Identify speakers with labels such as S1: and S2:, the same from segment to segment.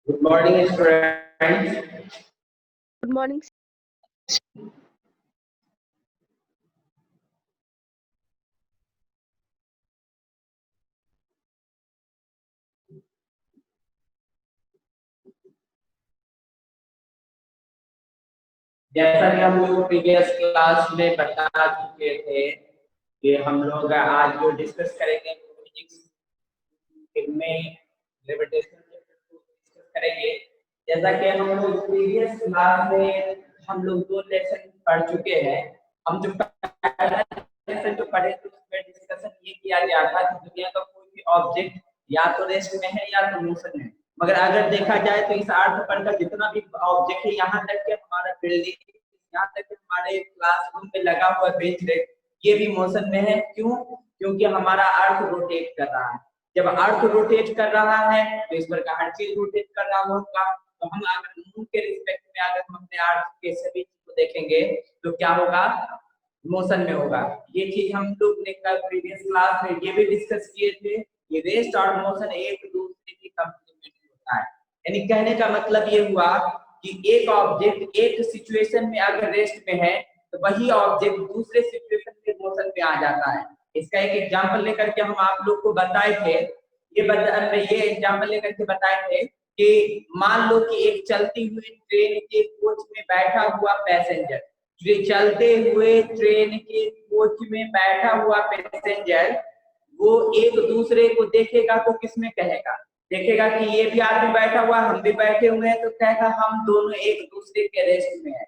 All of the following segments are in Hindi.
S1: Good morning, students.
S2: Good morning.
S1: जैसा कि हम लोग प्रीवियस क्लास में बता चुके थे कि हम लोग आज जो डिस्कस करेंगे फिजिक्स में ग्रेविटेशन डिस्कस करेंगे। जैसा कि हम लोग प्रीवियस क्लास में हम लोग 2 लेसन पढ़ चुके हैं। हम जो पहला लेसन जो पढ़े थे उसमें डिस्कशन ये किया गया था कि दुनिया का कोई भी ऑब्जेक्ट या तो रेस्ट में है या तो मोशन में है। मगर अगर देखा जाए तो इस अर्थ पर का जितना भी ऑब्जेक्ट है, यहाँ तक कि हमारा बिल्डिंग, यहाँ तक कि हमारे क्लासरूम में लगा हुआ बेंच डेस्क, ये भी मोशन में है। क्यों? क्योंकि हमारा अर्थ रोटेट कर रहा है। जब अर्थ रोटेट कर रहा है तो इस पर का हर चीज रोटेट कर रहा होगा। तो हम अगर मून के रिस्पेक्ट में अगर हम अपने अर्थ के सभी चीज को देखेंगे तो क्या होगा? मोशन में होगा। ये चीज हम लोग ने कल प्रीवियस क्लास में ये भी डिस्कस किए थे कि रेस्ट और मोशन एक दूसरे की कंप्लीमेंट होता है। यानी कहने का मतलब ये हुआ कि एक ऑब्जेक्ट एक सिचुएशन में अगर रेस्ट में है तो वही ऑब्जेक्ट दूसरे सिचुएशन में मोशन में आ जाता है। इसका एक एग्जांपल लेकर के हम आप लोग को बताए थे, ये एग्जांपल लेकर के बताए थे कि मान लो कि एक चलती हुई ट्रेन के कोच में बैठा हुआ पैसेंजर, चलते हुए ट्रेन के कोच में बैठा हुआ पैसेंजर वो एक दूसरे को देखेगा तो किसमें कहेगा? देखेगा कि ये भी आदमी बैठा हुआ, हम भी बैठे हुए हैं, तो कहेगा हम दोनों एक दूसरे के रेस्ट में है।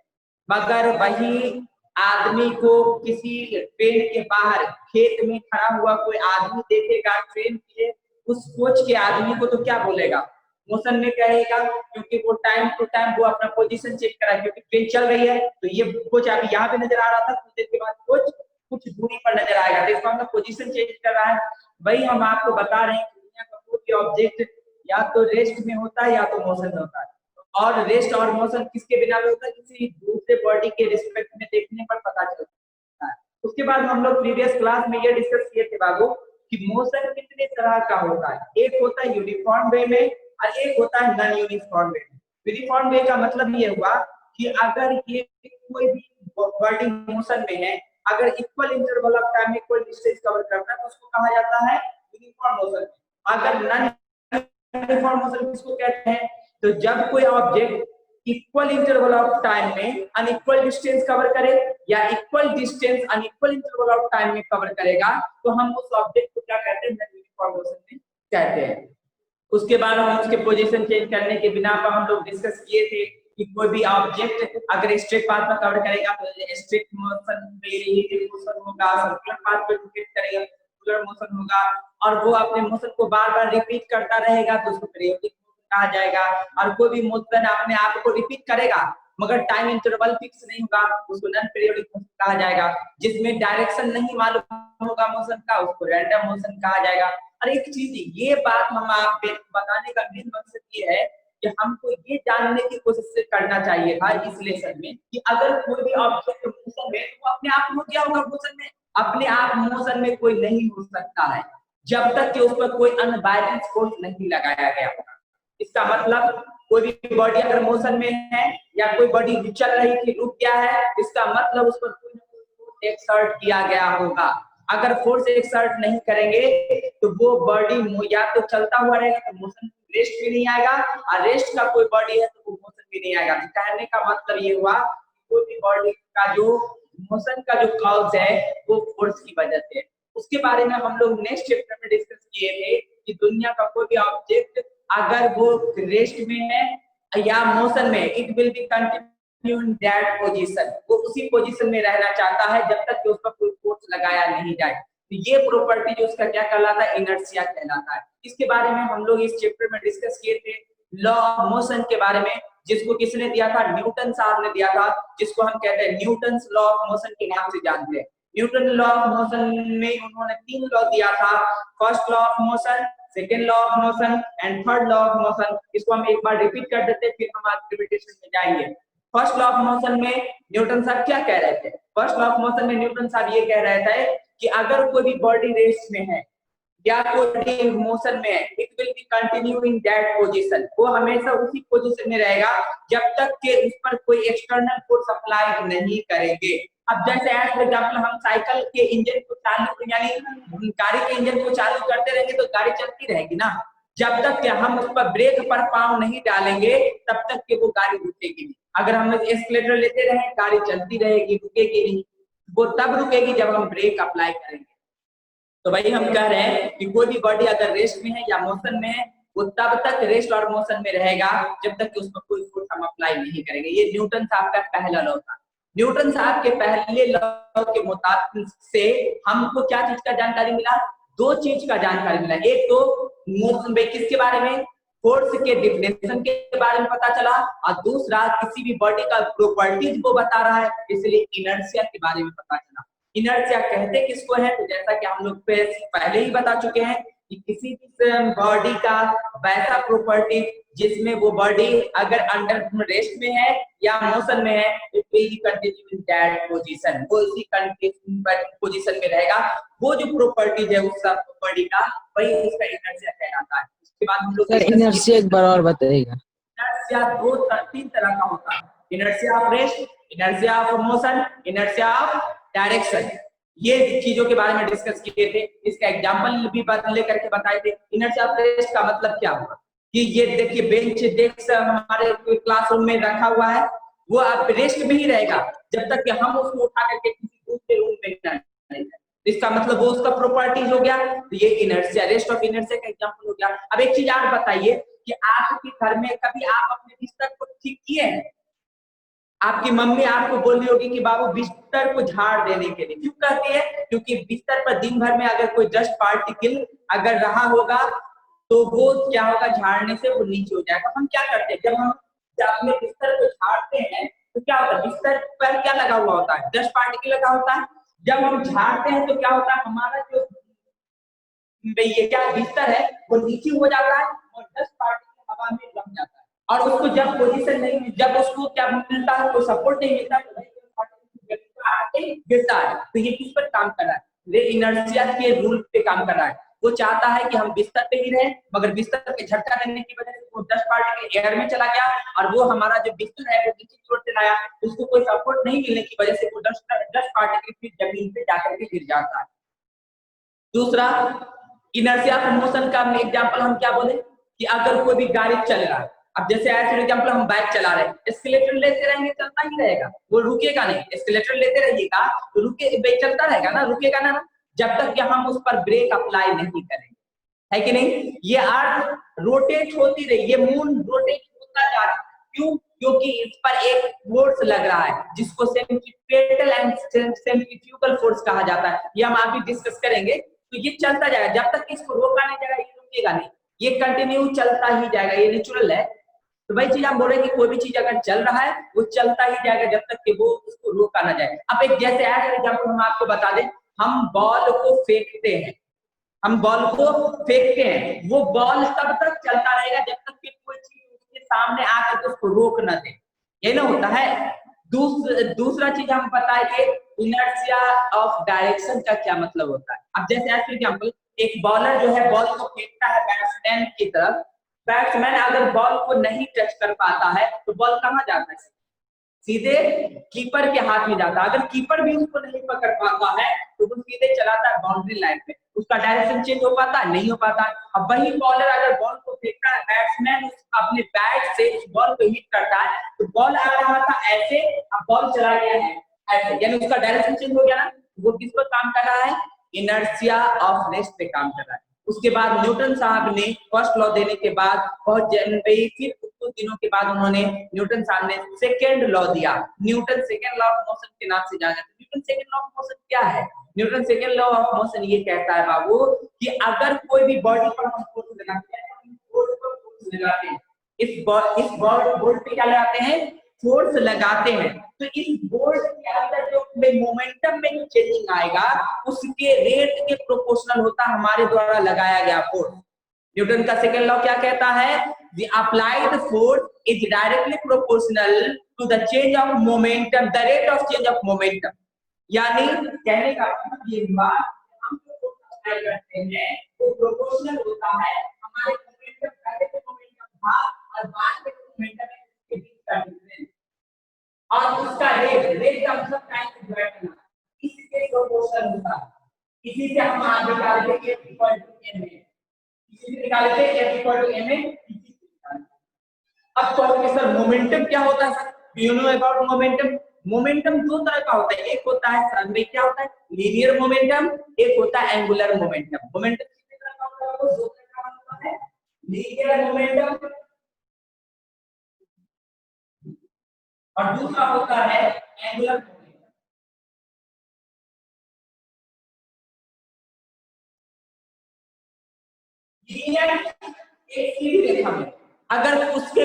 S1: मगर वही आदमी को किसी ट्रेन के बाहर खेत में खड़ा हुआ कोई आदमी देखेगा, ट्रेन के उस कोच के आदमी को, तो क्या बोलेगा? मोशन में कहेगा, क्योंकि वो टाइम टू टाइम वो अपना पोजीशन चेक करा, क्योंकि ट्रेन चल रही है तो ये कोच अभी यहाँ पे नजर आ रहा था, कुछ देर के बाद कोच कुछ दूरी पर नजर आएगा, तो इसका मतलब पोजीशन चेंज कर रहा है। वही हम आपको बता रहे हैं कि दुनिया का कोई भी ऑब्जेक्ट या तो रेस्ट में होता है या तो मोशन में होता है। और रेस्ट और मोशन किसके बिना में होता है? किसी दूसरे बॉडी के रिस्पेक्ट में देखने पर पता चलता है। उसके बाद हम लोग प्रीवियस क्लास में ये डिस्कस किए थे बाबू कि मोशन कितने तरह का होता है। एक होता है यूनिफॉर्म वे में और एक होता है नॉन यूनिफॉर्म वे में। यूनिफॉर्म वे का मतलब ये हुआ कि अगर ये कोई भी बॉडी मोशन में है, अगर इक्वल इंटरवल ऑफ टाइम में इक्वल डिस्टेंस कवर करता है तो उसको कहा जाता है यूनिफॉर्म मोशन। अगर नॉन यूनिफॉर्म मोशन किसको कहते हैं? तो जब कोई object equal interval of time में अनइक्वल डिस्टेंस कवर करे या equal distance unequal interval of time में कवर करेगा तो हम उस ऑब्जेक्ट को क्या कहते हैं? नॉन यूनिफॉर्म मोशन में कहते हैं। उसके बाद हम उसके पोजीशन चेंज करने के बिना पर हम लोग डिस्कस किए थे कि कोई भी ऑब्जेक्ट अगर स्ट्रेट पाथ पर कवर करेगा तो स्ट्रेट मोशन में ये मोशन होगा, सर्कुलर पाथ पे रोटेट करेगा सर्कुलर मोशन होगा, और वो अपने मोशन को बार-बार रिपीट करता रहेगा तो उसको पीरियोडिक मोशन कहा जाएगा। और कोई भी मोशन अपने आप को रिपीट करेगा मगर टाइम इंटरवल फिक्स नहीं होगा, उसको नॉन पीरियोडिक मोशन कहा जाएगा। जिसमें डायरेक्शन नहीं मालूम होगा मोशन का, उसको रैंडम मोशन कहा जाएगा। और एक चीज ये बात हम आप बताने का मेन मकसद ये है कि हमको ये जानने की कोशिश करना चाहिए था इस लेसन में कि अगर कोई भी ऑब्जेक्ट मोशन में तो अपने आप हो गया होगा मोशन में, अपने आप मोशन में कोई नहीं हो सकता है जब तक कि उस पर कोई अनबैलेंस फोर्स नहीं लगाया गया होगा। इसका मतलब कोई भी बॉडी अगर मोशन में है या कोई बॉडी चल रही थी रुक गया है, इसका मतलब उस पर कोई ना कोई फोर्स एक्सर्ट किया गया होगा। अगर फोर्स एक्सर्ट नहीं करेंगे तो वो बॉडी या तो चलता हुआ रहेगा तो मोशन रेस्ट भी नहीं आएगा, और रेस्ट का कोई बॉडी है तो वो मोशन भी नहीं आएगा। तो कहने का मतलब ये हुआ कोई भी बॉडी का जो मोशन का जो कॉज है वो फोर्स की वजह से। उसके बारे में हम लोग नेक्स्ट चैप्टर में डिस्कस किए थे कि दुनिया का कोई भी ऑब्जेक्ट अगर वो रेस्ट में है या मोशन में, it will be continue in that position, वो उसी पोजीशन में रहना चाहता है जब तक कि उस पर कोई फोर्स लगाया नहीं जाए। तो ये प्रॉपर्टी जो उसका क्या कहलाता है? इनर्शिया कहलाता है। इसके बारे में हम लोग इस चैप्टर में डिस्कस किए थे लॉ ऑफ मोशन के बारे में, जिसको किसने दिया था? न्यूटन साहब ने दिया था, जिसको हम कहते हैं न्यूटन्स लॉ ऑफ मोशन के नाम से जानते हैं। न्यूटन लॉ ऑफ मोशन में उन्होंने 3 लॉ दिया था, first law of motion, second law of motion and third law of motion. इसको हम एक बार रिपीट कर देते हैं फिर हम आज ग्रेविटेशन में जाएंगे। फर्स्ट लॉ ऑफ मोशन में न्यूटन साहब क्या कह रहे थे? फर्स्ट लॉ ऑफ मोशन में न्यूटन साहब ये कह रहे थे कि अगर कोई भी बॉडी रेस्ट में है या कोई मोशन में है, it will be continue in that position, वो हमेशा उसी पोजीशन में रहेगा जब तक कि उस पर कोई एक्सटर्नल फोर्स अप्लाई नहीं करेंगे। अब जैसे फॉर एग्जांपल हम साइकिल के इंजन को चालू यानी गाड़ी के इंजन को चालू करते रहेंगे तो गाड़ी चलती रहेगी ना, जब तक कि हम उस पर ब्रेक पर पाँव नहीं डालेंगे तब तक कि वो गाड़ी रुकेगी नहीं। अगर हम एक्सीलरेटर लेते रहे गाड़ी चलती रहेगी, रुकेगी नहीं, वो तब रुकेगी जब हम ब्रेक अप्लाई करेंगे। तो भाई हम कह रहे हैं कि कोई भी बॉडी अगर रेस्ट में है या मोशन में है वो तब तक रेस्ट और मोशन में रहेगा जब तक कि उस पर कोई फोर्स हम अप्लाई नहीं करेंगे। ये न्यूटन साहब का पहला लॉ था। न्यूटन साहब के पहले लॉ के मुताबिक से हमको क्या चीज का जानकारी मिला? दो चीज का जानकारी मिला। एक तो मोशन में किसके बारे में, फोर्स के डिफिनेशन के बारे में पता चला, और दूसरा किसी भी बॉडी का प्रॉपर्टीज वो बता रहा है इसलिए इनर्शिया के बारे में पता चला। इनर्शिया कहते किसको है? तो जैसा कि हम लोग पहले ही बता चुके हैं कि किसी भी बॉडी का वैसा प्रॉपर्टी जिसमें वो बॉडी अगर अंडर रेस्ट में है या मोशन में है, it will continue in that position, वो इसी पोजीशन में रहेगा। वो जो प्रॉपर्टीज है उस बॉडी का, वही उसका इनर्शिया कहलाता है। उसके बाद हम लोग
S3: सर इनर्शिया एक बार और बताइएगा।
S1: इनर्शिया तीन तरह का होता है, inertia of rest, inertia of motion, inertia of direction. ये चीजों के बारे में डिस्कस किए थे, इसका एग्जांपल भी लेकर के बताए थे। इनर्शिया ऑफ रेस्ट का मतलब क्या हुआ कि ये देखिए बेंच डेस्क हमारे क्लासरूम में रखा हुआ है, वो अब रेस्ट में ही रहेगा जब तक कि हम उसको उठा करके किसी दूसरे रूम में नहीं। इसका मतलब वो उसका प्रॉपर्टीज हो गया। तो ये इनर्शिया, रेस्ट ऑफ इनर्शिया का एग्जांपल हो गया। अब एक चीज आप बताइए कि आपके घर में कभी आप अपने बिस्तर को ठीक किए हैं? आपकी मम्मी आपको बोल रही होगी कि बाबू बिस्तर को झाड़ देने के लिए, क्यों कहती है? क्योंकि बिस्तर पर दिन भर में अगर कोई डस्ट पार्टिकल अगर रहा होगा तो वो क्या होगा, झाड़ने से वो नीचे हो जाएगा। हम क्या करते हैं, जब हम अपने बिस्तर को झाड़ते हैं तो क्या होता है, बिस्तर पर क्या लगा हुआ होता है, डस्ट पार्टिकल लगा होता है। जब हम झाड़ते हैं तो क्या होता है, हमारा जो ये क्या बिस्तर है वो नीचे हो जाता है और डस्ट पार्टिकल हवा में जम जाता है, और उसको जब पोजीशन नहीं, जब उसको क्या मिलता है, तो सपोर्ट नहीं मिलता तो गिरता है। तो ये किस पर काम कर रहा है? ये इनर्शिया के रूल पे काम कर रहा है। वो चाहता है कि हम बिस्तर पे ही रहें, मगर बिस्तर पे झटका देने की वजह से वो डस्ट पार्टिकल एयर में चला गया और वो हमारा जो बिस्तर है वो नीचे की ओर चला गया, उसको कोई सपोर्ट नहीं मिलने की वजह से वो डस्ट पार्टिकल फिर जमीन पे जाकर के गिर जाता है। दूसरा, इनर्शिया ऑफ मोशन का एग्जांपल हम क्या बोले कि अगर कोई भी गाड़ी चल रहा है, अब जैसे फॉर एग्जांपल हम बाइक चला रहे हैं, एस्केलेटर लेते रहेंगे चलता ही रहेगा, वो रुकेगा नहीं। एस्केलेटर लेते रहिएगा तो चलता रहेगा ना, रुकेगा ना, जब तक कि हम उस पर ब्रेक अप्लाई नहीं करेंगे, है कि नहीं? ये अर्थ रोटेट होती रही, ये मून रोटेट होता जा रहा है। क्यों? क्योंकि इस पर एक फोर्स लग रहा है जिसको सेंट्रीपेटल एंड सेंट्रीफ्यूगल फोर्स कहा जाता है। ये हम आगे डिस्कस करेंगे। तो ये चलता जाएगा जब तक इसको रोका नहीं जाएगा, ये रुकेगा नहीं, ये कंटिन्यू चलता ही जाएगा, ये नेचुरल है। तो वही चीज हम बोल रहे हैं कि कोई भी चीज अगर चल रहा है वो चलता ही जाएगा जब तक कि वो उसको रोका ना जाए। अब एक जैसे एग्जांपल हम आपको बता दें, हम बॉल को फेंकते हैं, हम बॉल को फेंकते हैं, वो बॉल तब तक चलता रहेगा जब तक कि कोई चीज उसके सामने आकर उसको रोक ना दे, ये ना होता है। दूसरा चीज हम बताए थे, इनर्शिया ऑफ डायरेक्शन का क्या मतलब होता है। अब जैसे फॉर एग्जांपल एक बॉलर जो है बॉल को फेंकता है बैट्समैन की तरफ, बैट्समैन अगर बॉल को नहीं टच कर पाता है तो बॉल कहाँ जाता है, सीधे कीपर के हाथ में जाता है। अगर कीपर भी उसको नहीं पकड़ पाता है तो वो सीधे चलाता है बाउंड्री लाइन पे, उसका डायरेक्शन चेंज हो पाता है, नहीं हो पाता है। अब वही बॉलर अगर बॉल को फेंकता है, बैट्समैन अपने बैट से उस बॉल को हिट करता है, तो बॉल आ रहा था ऐसे, अब बॉल चला गया है ऐसे, यानी उसका डायरेक्शन चेंज हो गया ना। वो किस पर काम कर रहा है? इनर्शिया ऑफ रेस्ट पे काम कर रहा है। उसके बाद न्यूटन साहब ने फर्स्ट लॉ देने के बाद बहुत जनवरी फिर कुछ दिनों के बाद उन्होंने न्यूटन साहब ने सेकेंड लॉ दिया, Newton second law of motion के नाम से जाना जाता है। Newton second law of motion क्या है? Newton second law of motion ये कहता है बाबू कि अगर कोई भी बॉडी पर हम फोर्स लगाते हैं, बोर्ड पर फोर्स लगाते हैं, इस बोर्ड पे क्या लगाते हैं? फोर्स लगाते हैं, तो इस बोर्ड के अंदर जो मोमेंटम में जो चेंजिंग आएगा उसके रेट के प्रोपोर्शनल होता है हमारे द्वारा लगाया गया फोर्स। न्यूटन का सेकंड लॉ क्या कहता है? The applied force is directly proportional to the change of momentum, the rate of change of momentum। यानी कहने का मतलब ये हुआ, हम अप्लाई करते हैं वो प्रोपोर्शनल होता है हमारे मोमेंटम पहले के मोमेंटम था और बाद में मोमेंटम के बीच का डिफरेंस और उसका रेट का मतलब टाइम से डिवाइड करना इससे प्रोपोर्शनल होता है। इसी से हम आगे निकालते हैं f इक्वल टू m है, इसी से निकालते हैं f इक्वल टू m है। अब कहोगे सर मोमेंटम क्या होता है sir? You know about momentum? Momentum दो तरह का होता है, एक होता है सर में क्या होता है लीनियर मोमेंटम, एक होता है एंगुलर मोमेंटम। मोमेंटम कितने तरह का होता है? वो दो तरह का होता है, लीनियर मोमेंटम और दूसरा होता है एंगुलर मोमेंटम। लीनियर एक सीधी रेखा में अगर उसके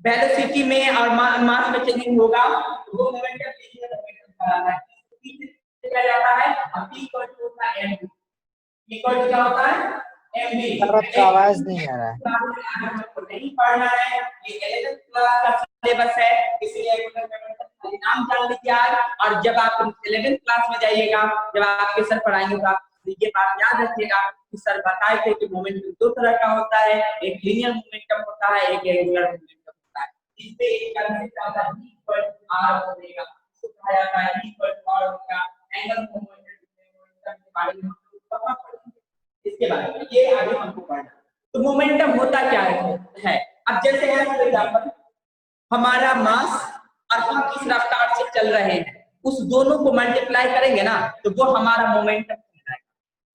S1: वेलोसिटी में और मास में चेंजिंग होगा तो वो मोमेंटम लीनियर मोमेंटम कहलाता है। क्या जाता है अब p इक्वल टू होता है mv, इक्वल टू क्या होता है mv।
S3: सर आपका आवाज नहीं आ रहा है।
S1: हमको नहीं पढ़ना है, ये 11th क्लास का सिलेबस है, इसलिए खाली नाम जान लीजिए आज। और जब आप 11th क्लास में जाइएगा, जब आपके सर पढ़ाएंगे तो आप ये बात याद रखिएगा कि सर बताए थे कि मोमेंटम दो तरह का होता है, एक लीनियर मोमेंटम होता है, एक एंगुलर मोमेंटम होता है। इसमें एक कंसेप्ट आता है v इक्वल टू r होगा, इसको कहा जाता है v इक्वल टू r होगा। एंगल मोमेंटम के बारे में हम पढ़ेंगे, इसके बारे में ये आगे हमको पढ़ना। तो मोमेंटम होता क्या है? अब जैसे है फॉर एग्जांपल हमारा मास और हम किस रफ्तार से चल रहे हैं उस दोनों को मल्टीप्लाई करेंगे ना तो वो हमारा मोमेंटम कहलाएगा।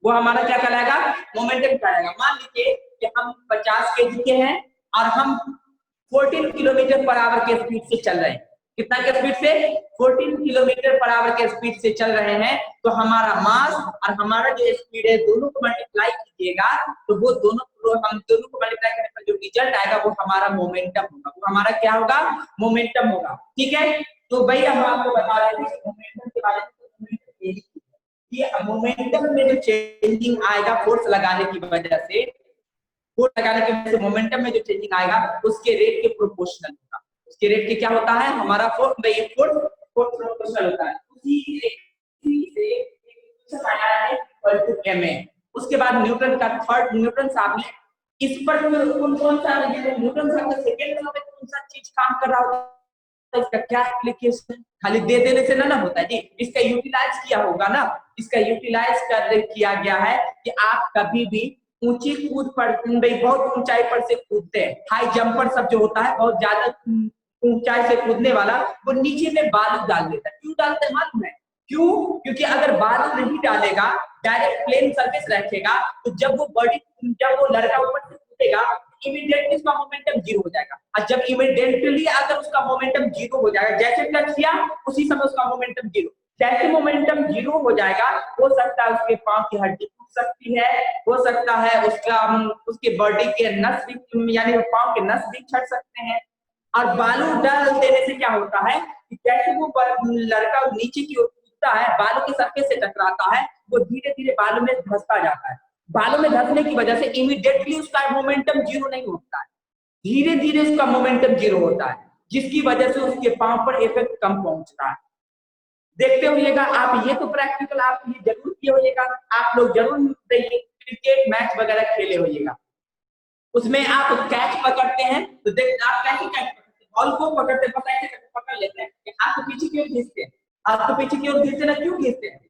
S1: वो हमारा क्या कहलाएगा? मोमेंटम कहलाएगा। मान लीजिए कि हम 50 केजी के हैं और हम 14 किलोमीटर पर आवर के स्पीड से चल रहे हैं। कितना के स्पीड से? 14 किलोमीटर पर आवर के स्पीड से चल रहे हैं। तो हमारा मास और हमारा जो स्पीड है दोनों को मल्टीप्लाई कीजिएगा तो वो हम दोनों को मल्टीप्लाई करने पर जो रिजल्ट आएगा वो हमारा मोमेंटम होगा। वो हमारा क्या होगा? मोमेंटम होगा। ठीक है, तो भाई हम आपको बता रहे थे मोमेंटम के बारे में। ये मोमेंटम में जो चेंजिंग आएगा फोर्स लगाने की वजह से, फोर्स लगाने की वजह से मोमेंटम में जो चेंजिंग आएगा उसके रेट के प्रोपोर्शनल होगा। उसके रेट के क्या होता है? हमारा फोर्स प्रोपोर्शनल होता है। उसी से इक्वेशन आया है इक्वल टू ma। उसके बाद न्यूटन का थर्ड, न्यूटन साहब ने इस पर कौन सा न्यूटन साहब का सेकंड लॉ में कौन सा चीज काम कर रहा होता है? इसका क्या एप्लीकेशन? खाली दे देने से ना होता है जी, इसका यूटिलाइज किया होगा ना। इसका यूटिलाइज किया गया है कि आप कभी भी ऊंची कूद पर बहुत ऊंचाई पर से कूदते हैं, हाई जंपर सब जो होता है बहुत ज्यादा ऊंचाई से कूदने वाला, वो नीचे में बालू डाल देता है। क्यों डालते हैं मालूम है? क्यों? क्योंकि अगर बालू नहीं डालेगा, डायरेक्ट प्लेन सरफेस रखेगा तो जब वो लड़का ऊपर से कूदेगा इमीडिएटली उसका मोमेंटम जीरो हो जाएगा। और जब इमीडिएटली अगर उसका मोमेंटम जीरो हो जाएगा, जैसे टच किया उसी समय उसका मोमेंटम जीरो, जैसे मोमेंटम जीरो हो जाएगा हो सकता है उसके पांव की हड्डी टूट सकती है, हो सकता है उसके बॉडी के नस भी यानी पांव के नस भी छट सकते हैं। और बालू डाल देने से क्या होता है कि जैसे वो लड़का नीचे की ओर कूदता है, बालू के सरफेस से टकराता है, वो धीरे धीरे बालू में धंसता जाता है। बालू में धंसने की वजह से इमीडिएटली उसका मोमेंटम जीरो नहीं होता है, धीरे धीरे उसका मोमेंटम जीरो होता है, जिसकी वजह से उसके पांव पर इफेक्ट कम पहुंचता है। देखते होइएगा आप, ये तो प्रैक्टिकल आप ये जरूर किए होइएगा, आप लोग जरूर क्रिकेट मैच वगैरह खेले होइएगा, उसमें आप कैच पकड़ते हैं तो देख आप कैसे कैच पकड़ते हैं? बॉल को पकड़ते हैं, पता है पकड़ लेते हैं, हाथ को पीछे की ओर खींचते हैं, हाथ को पीछे की ओर खींचते ना, क्यों खींचते हैं?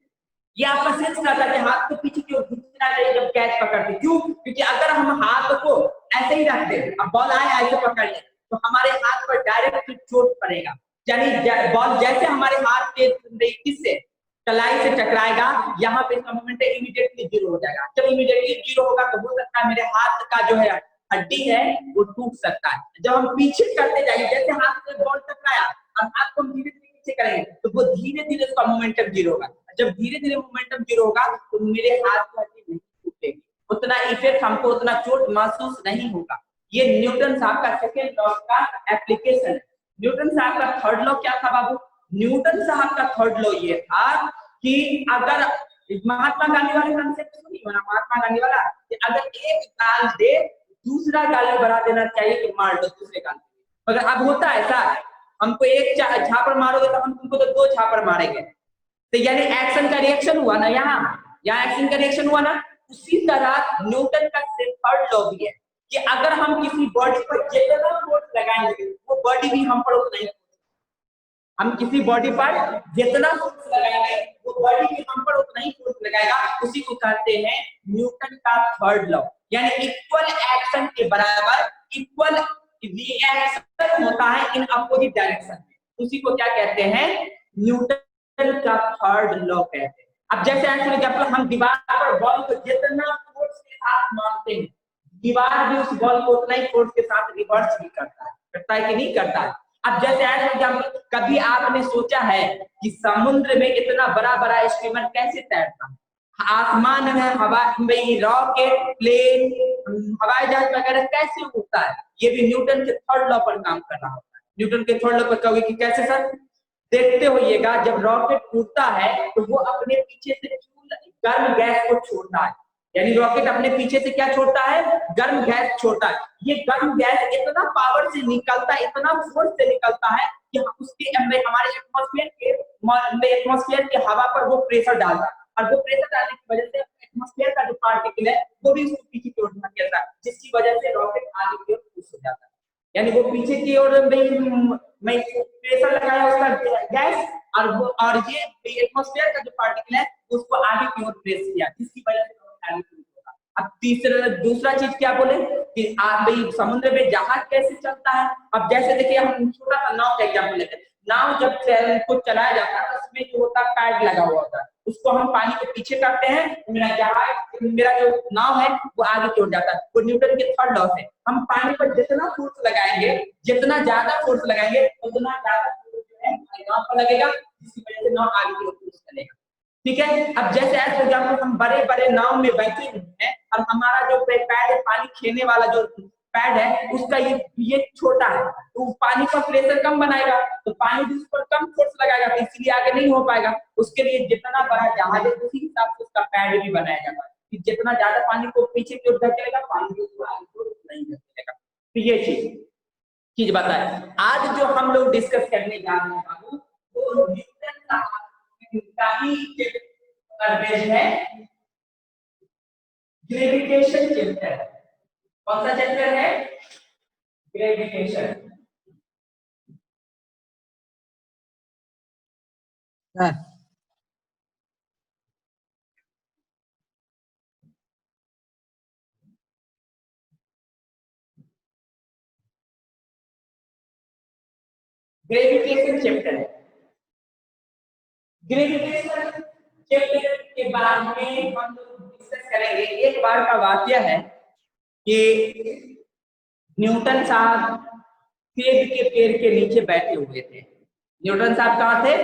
S1: ये आपका सेंस कहता है कि हाथ को पीछे की ओर खींचना चाहिए जब कैच पकड़ते हैं। क्यों? क्योंकि अगर हम हाथ को ऐसे ही रखते हैं, अब बॉल आए ऐसे पकड़ ले तो हमारे हाथ पर डायरेक्ट चोट पड़ेगा, यानी बॉल जैसे हमारे हाथ के किससे कलाई से टकराएगा, यहाँ पे इसका मोमेंटम इमीडिएटली जीरो हो जाएगा। जब इमीडिएटली जीरो होगा तो हो सकता है मेरे हाथ का जो है हड्डी है वो टूट सकता है। जब हम पीछे करते जाएंगे, जैसे हाथ से बॉल टकराया और हाथ को धीरे धीरे पीछे करेंगे तो वो धीरे धीरे उसका मोमेंटम जीरो होगा। जब धीरे धीरे मोमेंटम जीरो होगा तो मेरे हाथ की हड्डी नहीं टूटेगी, उतना इफेक्ट हमको, उतना चोट महसूस नहीं होगा। ये न्यूटन साहब का सेकेंड लॉ का एप्लीकेशन है। न्यूटन साहब का थर्ड लॉ क्या था बाबू? न्यूटन साहब का थर्ड लॉ ये था कि अगर महात्मा गांधी वाले कॉन्सेप्ट सुनिए ना, महात्मा गांधी वाला कि अगर एक गाल दे दूसरा गाल बढ़ा देना चाहिए कि मार दो दूसरे गाल, मगर अब होता है ऐसा, हमको एक झापड़ मारोगे तो हम तुमको तो दो झापड़ मारेंगे, तो यानी एक्शन का रिएक्शन हुआ ना यहाँ। यहाँ एक्शन का रिएक्शन हुआ ना, उसी तरह न्यूटन का थर्ड लॉ भी है कि अगर हम किसी बॉडी पर जितना फोर्स लगाएंगे वो बॉडी भी हम पर उतना ही, हम किसी बॉडी पर जितना फोर्स लगाएंगे वो बॉडी भी हम पर उतना ही फोर्स लगाएगा, उसी को कहते हैं न्यूटन का थर्ड लॉ। यानी इक्वल एक्शन के बराबर इक्वल रिएक्शन होता है इन अपोजिट डायरेक्शन में, उसी को क्या कहते हैं, न्यूटन का थर्ड लॉ कहते हैं। अब जैसे एग्जांपल हम दीवार पर बॉल को जितना फोर्स के साथ मारते हैं, दीवार भी उस बॉल को उतना ही फोर्स के साथ रिवर्स भी करता है कि नहीं करता है। अब जैसे एग्जांपल, कभी आपने सोचा है कि समुद्र में इतना बड़ा बड़ा स्टीमर कैसे तैरता है, आसमान में हवा में रॉकेट प्लेन हवाई जहाज वगैरह कैसे उड़ता है, ये भी न्यूटन के थर्ड लॉ पर काम कर रहा होता है। न्यूटन के थर्ड लॉ पर कहोगे कि कैसे सर, देखते होइएगा जब रॉकेट उड़ता है तो वो अपने पीछे से गर्म गैस को छोड़ता है, यानी रॉकेट अपने पीछे से क्या छोड़ता है, गर्म गैस छोड़ता है। ये गर्म गैस इतना पावर से निकलता है, इतना फोर्स से निकलता है कि उसके हमारे एटमॉस्फेयर के हवा पर वो प्रेशर डालता है, और वो प्रेशर डालने की वजह से एटमॉस्फेयर का जो पार्टिकल है वो भी उसको पीछे की ओर धकेलता है, जिसकी वजह से रॉकेट आगे की ओर पुश हो जाता है। यानी वो पीछे की ओर में प्रेशर लगाया उसका गैस, और ये एटमॉस्फेयर का जो पार्टिकल है उसको आगे की ओर प्रेस किया, जिसकी वजह से आगे की ओर होगा। अब दूसरा चीज क्या बोले कि भाई समुद्र में जहाज कैसे चलता है। अब जैसे देखिए हम छोटा सा नाव का एग्जांपल लेते हैं, नाव जब को चलाया जाता है उसमें जो होता है पैड लगा हुआ होता है, उसको हम पानी के पीछे करते हैं, मेरा जो नाव है वो आगे की ओर जाता है। वो न्यूटन के थर्ड लॉ से हम पानी पर जितना फोर्स लगाएंगे, जितना ज्यादा फोर्स लगाएंगे उतना ज्यादा फोर्स जो है नाव पर लगेगा, जिसकी वजह से नाव आगे की ओर पुश करेगा। ठीक है। अब जैसे एग्जांपल हम बड़े बड़े नाव में बैठे हुए हैं और हमारा जो पैड है, पानी खेने वाला जो पैड है उसका ये छोटा है, तो पानी का प्रेशर कम बनाएगा, तो पानी भी उस पर कम फोर्स लगाएगा, तो इसलिए आगे नहीं हो पाएगा। उसके लिए जितना बड़ा जहाज है उसी हिसाब से उसका पैड भी बनाया जाता है कि जितना ज्यादा पानी को पीछे की ओर धकेलेगा पानी भी उसको आगे की ओर नहीं धकेलेगा। तो ये चीज बताए आज जो हम लोग डिस्कस करने जा रहे हैं बाबू, वो न्यूटन का ही है ग्रेविटेशन चैप्टर। कौन सा चैप्टर है, ग्रेविटेशन। ग्रेविटेशन चैप्टर है। ग्रेविटेशन चैप्टर के बाद में हम लोग डिस्कस करेंगे। एक बार का वाकया है कि न्यूटन साहब सेब के पेड़ के नीचे बैठे हुए थे। न्यूटन साहब कहाँ थे,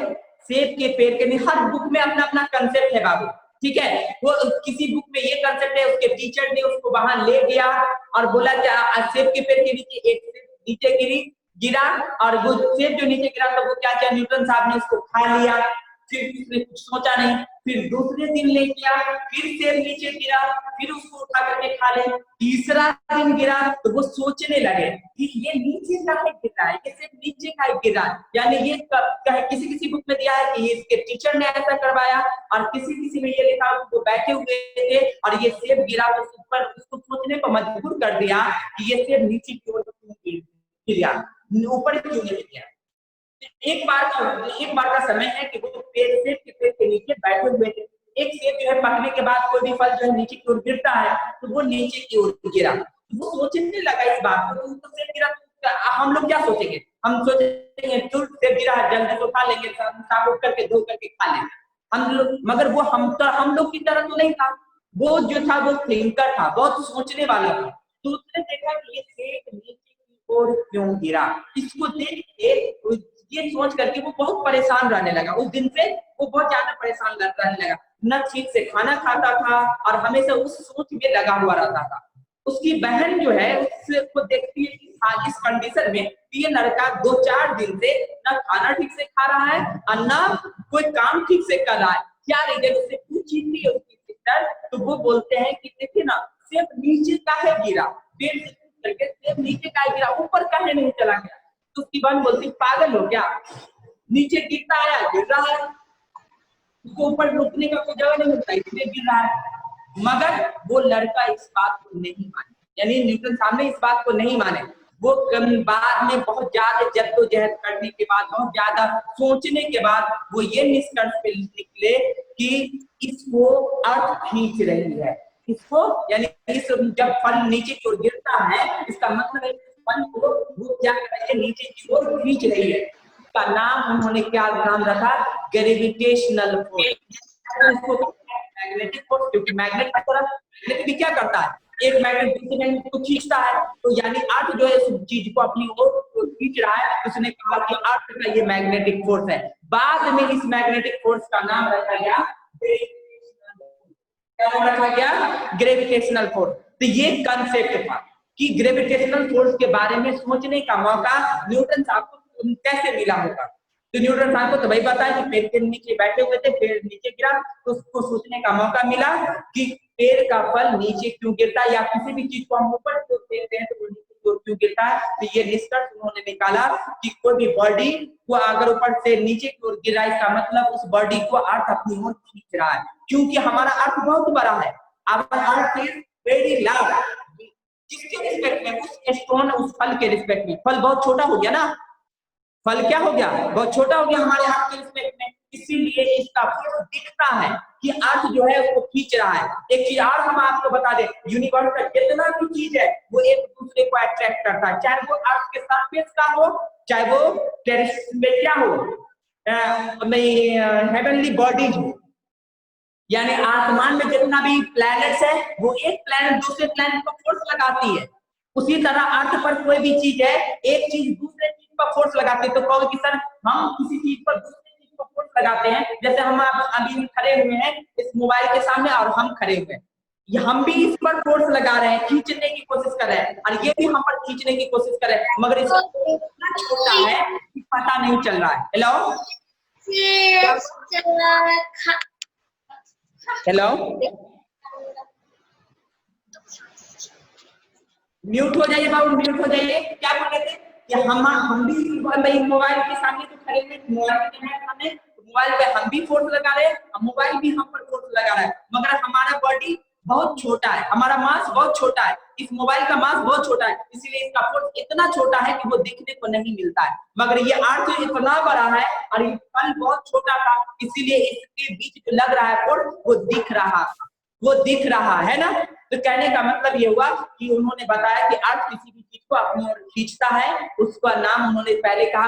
S1: सेब के पेड़ के नीचे। हर बुक में अपना अपना कंसेप्ट है बाबू, ठीक है। वो किसी बुक में ये कंसेप्ट है, उसके टीचर ने उसको वहां ले गया और बोला कि सेब के पेड़ के नीचे एक सेब नीचे गिरा, और वो सेब जो नीचे गिरा तो वो क्या किया, न्यूटन साहब ने उसको खा लिया। फिर उसने कुछ सोचा नहीं, फिर दूसरे दिन ले गया, फिर सेब नीचे गिरा, फिर उसको उठा करके खा ले। तीसरा दिन गिरा तो वो सोचने लगे कि ये नीचे का है गिर रहा है, ये सेब नीचे का गिर रहा है। यानी ये किसी किसी बुक में दिया है कि इसके टीचर ने ऐसा करवाया, और किसी किसी में ये लिखा वो बैठे हुए थे और ये सेब गिरा तो ऊपर उसको सोचने को मजबूर कर दिया कि ये सेब नीचे की ओर क्यों गिरा, ऊपर क्यों नहीं गया। एक बार का समय है कि वो सेब के पेड़ के नीचे बैठे हुए थे। एक सेब जो है पकने के बाद कोई भी फल जो है नीचे की ओर गिरता है, तो वो नीचे की ओर गिरा। वो सोचने लगा इस बात को, तो सेब गिरा तो हम लोग क्या सोचेंगे, हम सोचेंगे चल सेब गिरा है जल्दी से खा लेंगे, साफ उठ करके धो करके खा लेंगे हम लोग। मगर वो हम लोग की तरह तो नहीं था, वो जो था वो थिंकर था, बहुत सोचने वाला था। तो उसने देखा कि ये सेब नीचे की ओर क्यों गिरा। इसको देख के ये सोच करके वो बहुत परेशान रहने लगा। उस दिन से वो बहुत ज्यादा परेशान रहने लगा, न ठीक से खाना खाता था और हमेशा उस सोच में लगा हुआ रहता था। उसकी बहन जो है उसको देखती है कि इस कंडीशन में ये लड़का 2-4 दिन से न खाना ठीक से खा रहा है और न कोई काम ठीक से कर रहा है, क्या रीजन। उससे पूछी थी उसकी सिस्टर, तो वो बोलते हैं कि देखिए ना सेब नीचे का है गिरा, पेड़ से करके सेब नीचे का गिरा, ऊपर का नहीं चला गया। तो उसकी बहन बोलती पागल हो क्या, नीचे गिरता है गिर रहा है। उसको ऊपर रुकने का कोई जगह नहीं मिलता, इसलिए गिर रहा है। मगर वो लड़का इस बात को नहीं माने, यानी न्यूटन साहब ने इस बात को नहीं माने। वो बाद में बहुत ज्यादा जद्दोजहद करने के बाद, बहुत ज्यादा सोचने के बाद वो ये निष्कर्ष पे निकले कि इसको अर्थ खींच रही है, इसको, यानी इस जब फल नीचे की ओर गिरता है, इसका मतलब है फल को वो क्या कर रही है, नीचे की ओर खींच रही है। का नाम उन्होंने क्या नाम रखा, ग्रेविटेशनल फोर्स। मैग्नेटिक फोर्स, क्योंकि मैग्नेट भी क्या करता है, एक मैग्नेट दूसरे मैग्नेट को खींचता है, तो यानी अर्थ जो है इस चीज को अपनी ओर खींच रहा है, उसने कहा कि अर्थ का ये मैग्नेटिक फोर्स है। बाद में इस मैग्नेटिक फोर्स का नाम रखा गया, क्या नाम रखा गया, ग्रेविटेशनल फोर्स। तो ये कंसेप्ट था कि ग्रेविटेशनल फोर्स के बारे में सोचने का मौका न्यूटन साहब को कैसे मिला होगा। तो न्यूटन साहब को तो भाई पता है कि पेड़ के नीचे बैठे हुए थे, पेड़ नीचे गिरा, तो उसको सोचने का मौका मिला कि पेड़ का फल नीचे क्यों गिरता है, या किसी भी चीज को हम ऊपर फेंकते हैं तो वो नीचे की ओर क्यों गिरता है। तो ये निष्कर्ष उन्होंने निकाला कि कोई भी बॉडी को अगर ऊपर से नीचे की ओर गिरा, इसका मतलब उस बॉडी को अर्थ अपनी ओर खींच रहा है, क्योंकि हमारा अर्थ बहुत बड़ा है। Our earth is very large, जिसके रिस्पेक्ट में, उस स्टोन, उस फल के रिस्पेक्ट में, फल बहुत छोटा हो गया ना, फल क्या हो गया, बहुत छोटा हो गया हमारे हाथ के रिस्पेक्ट में, इसीलिए इसका फोर्स दिखता है कि अर्थ जो है उसको खींच रहा है। एक चीज और हम आपको बता दें, यूनिवर्स का जितना भी चीज है वो एक दूसरे को अट्रैक्ट करता है, चाहे वो अर्थ के सरफेस का हो, चाहे वो टेरेस में क्या हो, हेवनली बॉडीज हो, यानी आसमान में जितना भी प्लैनेट्स है, वो एक प्लैनेट दूसरे प्लैनेट पर फोर्स लगाती है। उसी तरह अर्थ पर कोई भी चीज है, एक चीज दूसरे चीज पर फोर्स लगाती है। तो कहोगे कि सर हम किसी चीज पर दूसरे चीज पर फोर्स लगाते हैं, जैसे हम अभी खड़े हुए हैं इस मोबाइल के सामने और हम खड़े हुए हैं, हम भी इस पर फोर्स लगा रहे हैं, खींचने की कोशिश कर रहे हैं, और ये भी हम पर खींचने की कोशिश कर रहे हैं, मगर इसका इतना छोटा है कि पता नहीं चल रहा है। हेलो, म्यूट हो जाइए बाबू, म्यूट हो जाइए। क्या बोल रहे थे कि हम भी मोबाइल के सामने तो खड़े हुए, मोबाइल के सामने, मोबाइल पे हम भी फोर्स लगा रहे हैं, मोबाइल भी हम पर फोर्स लगा रहा है, मगर हमारा बॉडी बहुत छोटा है, हमारा मास बहुत छोटा है, इस मोबाइल का मास बहुत छोटा है, इसीलिए इसका फोर्स इतना छोटा है कि वो दिखने को नहीं मिलता है। मगर ये अर्थ इतना बड़ा है और ये फल बहुत छोटा था, इसीलिए इसके बीच जो लग रहा है फोर्स वो दिख रहा था, वो दिख रहा है ना। तो कहने का मतलब ये हुआ कि उन्होंने बताया कि अर्थ किसी भी चीज को अपनी ओर खींचता है, उसका नाम उन्होंने पहले कहा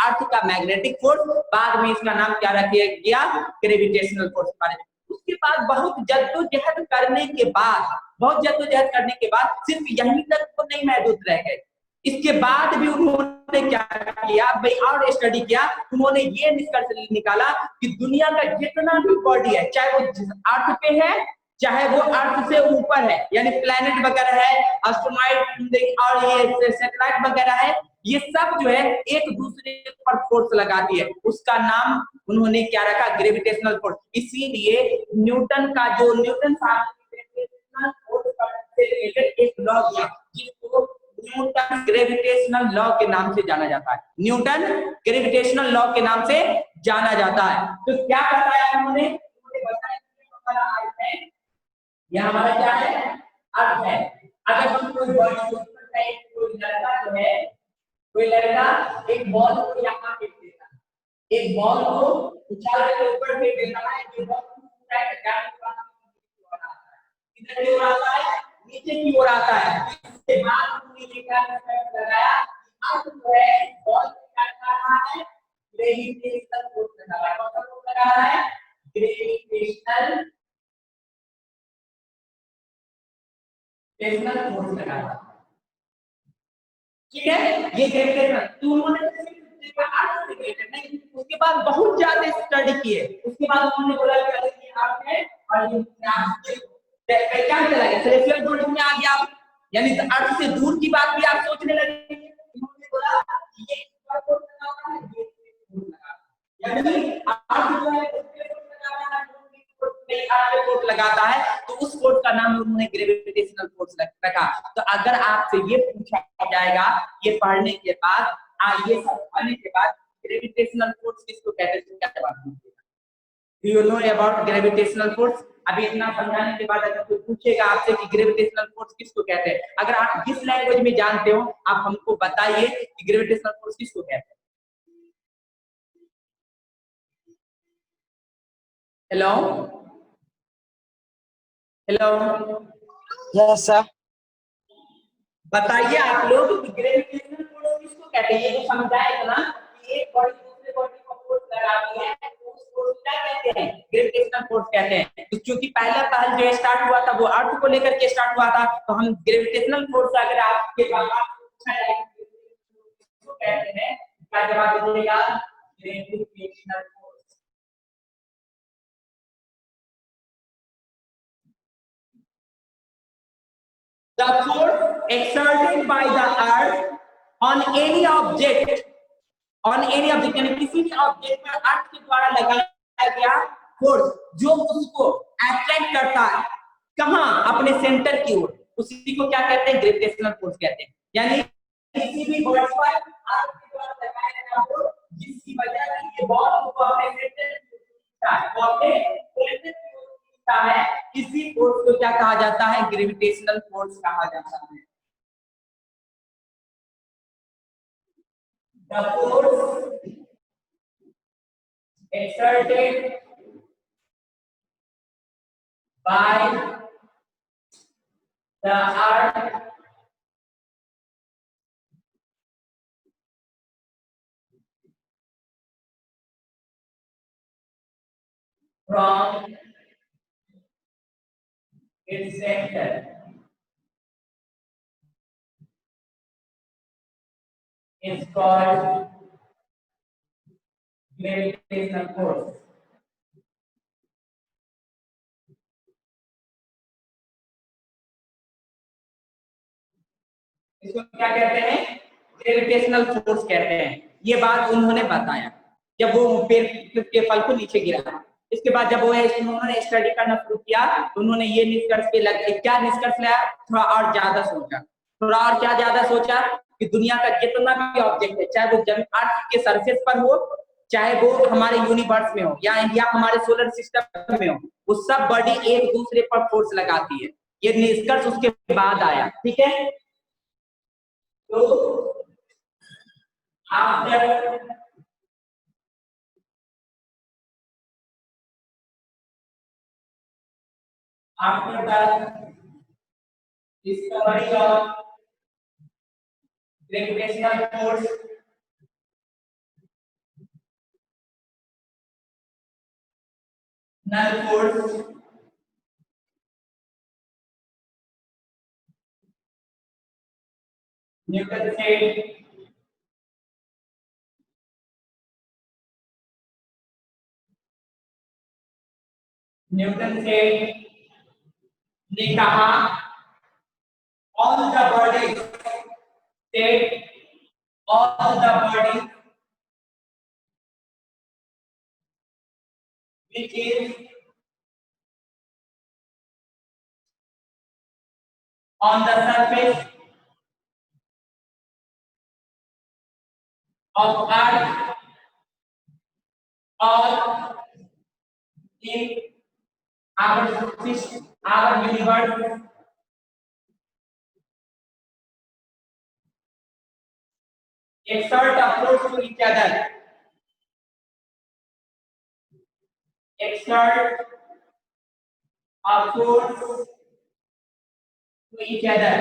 S1: अर्थ का मैग्नेटिक फोर्स, बाद में इसका नाम क्या रख दिया गया, ग्रेविटेशनल फोर्स के बारे में। उसके बाद बहुत जद्दोजहद करने के बाद, बहुत जद्दोजहद करने के बाद सिर्फ यहीं तक तो नहीं महदूद रह गए, इसके बाद भी उन्होंने क्या किया भाई, और स्टडी किया, उन्होंने ये निष्कर्ष निकाला कि दुनिया का जितना भी बॉडी है, चाहे वो अर्थ पे है, चाहे वो अर्थ से ऊपर है, यानी प्लैनेट वगैरह है, एस्ट्रोनॉइट और ये सैटेलाइट वगैरह है, ये सब जो है एक दूसरे पर फोर्स लगाती है, उसका नाम उन्होंने क्या रखा, ग्रेविटेशनल फोर्स। इसीलिए न्यूटन का जो न्यूटन साहब ग्रेविटेशनल फोर्स से रिलेटेड एक लॉ दिया, जिसको न्यूटन ग्रेविटेशनल लॉ के नाम से जाना जाता है, न्यूटन ग्रेविटेशनल लॉ के नाम से जाना जाता है। तो क्या बताया उन्होंने बताया कि हमारा अर्थ है, यह हमारा क्या है, अर्थ है। अगर हम कोई बॉडी को कोई लड़का जो है, कोई लड़का एक बॉल को यहाँ फेंक देता है, एक बॉल को उछाल के ऊपर फेंक देता है, जो बॉल किधर की ओर आता है, नीचे की ओर आता है। इसके बाद उन्होंने क्या लगाया, अर्थ जो है बॉल क्या कर रहा है, ग्रेविटेशनल फोर्स लगा रहा है, कौन सा फोर्स लगा रहा है, ग्रेविटेशनल फोर्स लगा रहा है, ठीक है। ये ग्रेविटेशनल तो उन्होंने अर्थ से रिलेटेड नहीं, उसके बाद बहुत ज्यादा स्टडी किए, उसके बाद उन्होंने बोला कि अर्थ है और ये क्या चला गया, सेलेस्टियल बॉडी में आ गया, यानी अर्थ से दूर की बात भी आप सोचने लगे। उन्होंने बोला ये फोर्स लगा रहा है, ये फोर्स लगा रहा है, यानी अर्थ जो है फोर्स लगाता है, तो उस फोर्स का नाम उन्होंने ग्रेविटेशनल फोर्स रखा। तो अगर आपसे ये पूछा जाएगा ये पढ़ने के बाद, ये सब पढ़ने के बाद ग्रेविटेशनल फोर्स किसको कहते हैं, क्या जवाब दीजिएगा, do you know about gravitational force? अभी इतना समझाने के बाद अगर कोई पूछेगा आपसे कि ग्रेविटेशनल फोर्स किसको कहते हैं, अगर आप जिस लैंग्वेज में जानते हो आप हमको बताइए कि ग्रेविटेशनल फोर्स किसको कहते हैं। Hello hello,
S3: Yes, sir.
S1: बताइए आप लोग कि ग्रेविटेशनल फोर्स किसको कहते हैं। ये जो समझाए ना कि एक बॉडी दूसरे बॉडी को फोर्स लगाती है, तो उस फोर्स को क्या कहते हैं? ग्रेविटेशनल फोर्स कहते हैं। तो क्योंकि पहला पहल जो स्टार्ट हुआ था वो अर्थ को लेकर के स्टार्ट हुआ था, तो हम ग्रेविटेशनल फोर्स अगर आपके जवाब पूछा जाए किसको कहते हैं, क्या जवाब दीजिएगा? Gravitational force. The force exerted by the earth on any object यानी किसी भी ऑब्जेक्ट पर अर्थ के द्वारा लगाया गया फोर्स जो उसको अट्रैक्ट करता है, कहां? अपने सेंटर की ओर, उसी को क्या कहते हैं? ग्रेविटेशनल फोर्स कहते हैं। यानी किसी भी बॉडी पर अर्थ के द्वारा लगाया गया फोर्स जिसकी वजह से ये बॉल को अपने सेंटर की ओर खींचता है, वो अपने सेंटर की ओर खींचता है, इसी फोर्स को क्या कहा जाता है? ग्रेविटेशनल फोर्स कहा जाता है। The force exerted by the earth from its center is called gravitational force. इसको क्या कहते हैं? ग्रेविटेशनल फोर्स कहते हैं। ये बात उन्होंने बताया जब वो पेड़ के फल को नीचे गिरा। इसके बाद जब वो उन्होंने स्टडी करना शुरू किया तो उन्होंने ये निष्कर्ष पे क्या निष्कर्ष लाया? थोड़ा और ज्यादा सोचा, थोड़ा और क्या ज्यादा सोचा कि दुनिया का जितना भी ऑब्जेक्ट है, चाहे वो अर्थ के सरफेस पर हो, चाहे वो हमारे यूनिवर्स में हो या हमारे सोलर सिस्टम में हो, वो सब बॉडी एक दूसरे पर फोर्स लगाती है। ये निष्कर्ष उसके बाद आया। ठीक है, तो after the discovery of gravitational force, null force, Newton said ने कहा all the bodies which is on the surface of earth or in our universe exert a force to each other. Exert a force to each other.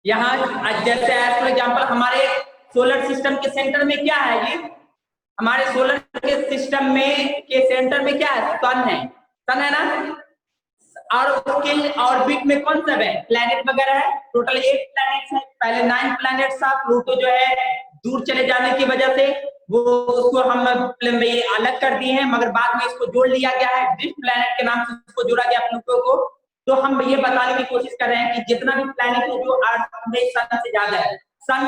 S1: यहाँ जैसे फॉर एग्जांपल हमारे सोलर सिस्टम के सेंटर में क्या है? ये हमारे सोलर के सिस्टम में के सेंटर में क्या है? सन है ना, और उसके ऑर्बिट में कौन सा है? प्लैनेट वगैरह है। टोटल 8 प्लैनेट्स हैं। पहले 9 प्लैनेट्स था। प्लूटो जो है दूर चले जाने की वजह से वो उसको हम अलग कर दिए हैं, मगर बाद में इसको जोड़ लिया गया है, ड्रिफ्ट प्लैनेट के नाम से इसको जोड़ा गया प्लूटो को। तो हम ये बताने की कोशिश कर रहे हैं कि जितना भी प्लैनेट है जो अर्थ में सन से ज्यादा है, सन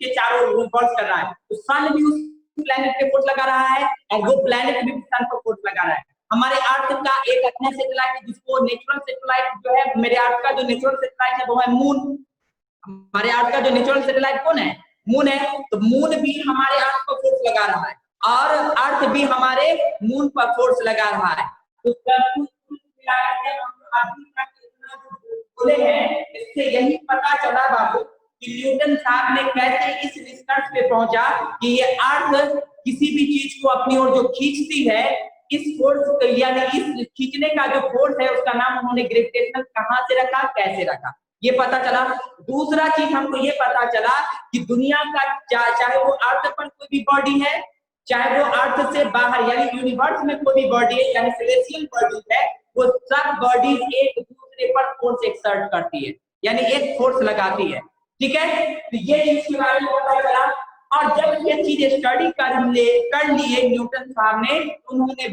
S1: के चारों रिवॉल्व कर रहा है, तो सन भी उस प्लैनेट पे फोर्स लगा रहा है और वो प्लैनेट भी सन पर फोर्स लगा रहा है। हमारे अर्थ का एक अपना सैटेलाइट है जिसको नेचुरल सैटेलाइट जो है, मेरे अर्थ का जो नेचुरल सैटेलाइट है वो है मून। हमारे अर्थ का जो नेचुरल सैटेलाइट कौन है? मून है, तो मून भी हमारे अर्थ पर फोर्स लगा रहा है और अर्थ भी हमारे मून पर फोर्स लगा रहा है। तो सब कुछ मिलाकर के हम अभी तक इतना जो बोले हैं, इससे यही पता चला बाबू कि न्यूटन साहब ने कैसे इस निष्कर्ष पे पहुंचा कि ये अर्थ किसी भी चीज को अपनी ओर जो खींचती है, इस फोर्स यानी इस खींचने का जो फोर्स है उसका नाम उन्होंने ग्रेविटेशनल कहां से रखा, कैसे रखा, ये पता चला। दूसरा चीज हमको ये पता चला कि दुनिया का चाहे वो अर्थ पर कोई भी बॉडी है, चाहे वो अर्थ से बाहर यानी यूनिवर्स में कोई भी बॉडी है यानी सेलेस्टियल बॉडी है, वो सब बॉडीज एक दूसरे पर फोर्स एक्सर्ट करती है, यानी एक फोर्स लगाती है। ठीक है, तो ये चीज के बारे में पता चला। और जब ये चीज स्टडी कर लिए न्यूटन साहब ने, उन्होंने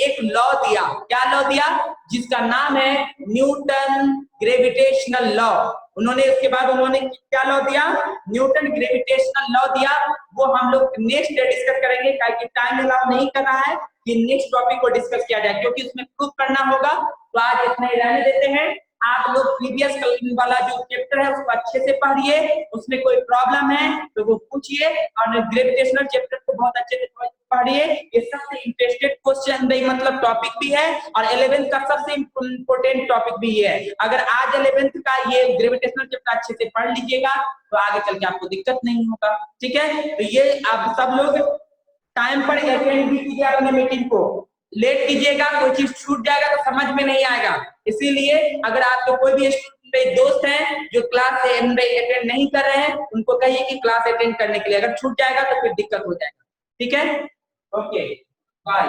S1: एक लॉ दिया। क्या लॉ दिया? जिसका नाम है न्यूटन ग्रेविटेशनल लॉ। उन्होंने उसके बाद उन्होंने क्या लॉ दिया? न्यूटन ग्रेविटेशनल लॉ दिया। वो हम लोग नेक्स्ट डे डिस्कस करेंगे, क्योंकि टाइम अलाउ नहीं कर रहा है कि नेक्स्ट टॉपिक को डिस्कस किया जाए, क्योंकि उसमें प्रूफ करना होगा। तो आज इतना ही रहने देते हैं। आप लोग प्रीवियस वाला जो चैप्टर है उसको अच्छे से पढ़िए, उसमें कोई प्रॉब्लम है तो वो पूछिए, और ग्रेविटेशनल चैप्टर को बहुत अच्छे से पढ़िए। ये सबसे इंटरेस्टेड क्वेश्चन भी मतलब टॉपिक भी है, और 11th का सबसे इम्पोर्टेंट टॉपिक भी है। अगर आज 11th का ये ग्रेविटेशनल चैप्टर अच्छे से पढ़ लीजिएगा तो आगे चल के आपको दिक्कत नहीं होगा। ठीक है, तो ये आप सब लोग टाइम पर अटेंड भी कीजिए अपने मीटिंग को। लेट कीजिएगा, कोई चीज छूट जाएगा तो समझ में नहीं आएगा। इसीलिए अगर आपके कोई भी दोस्त हैं जो क्लास से अटेंड नहीं कर रहे हैं, उनको कहिए कि क्लास अटेंड करने के लिए। अगर छूट जाएगा तो फिर दिक्कत हो जाएगा। ठीक है, ओके, बाय।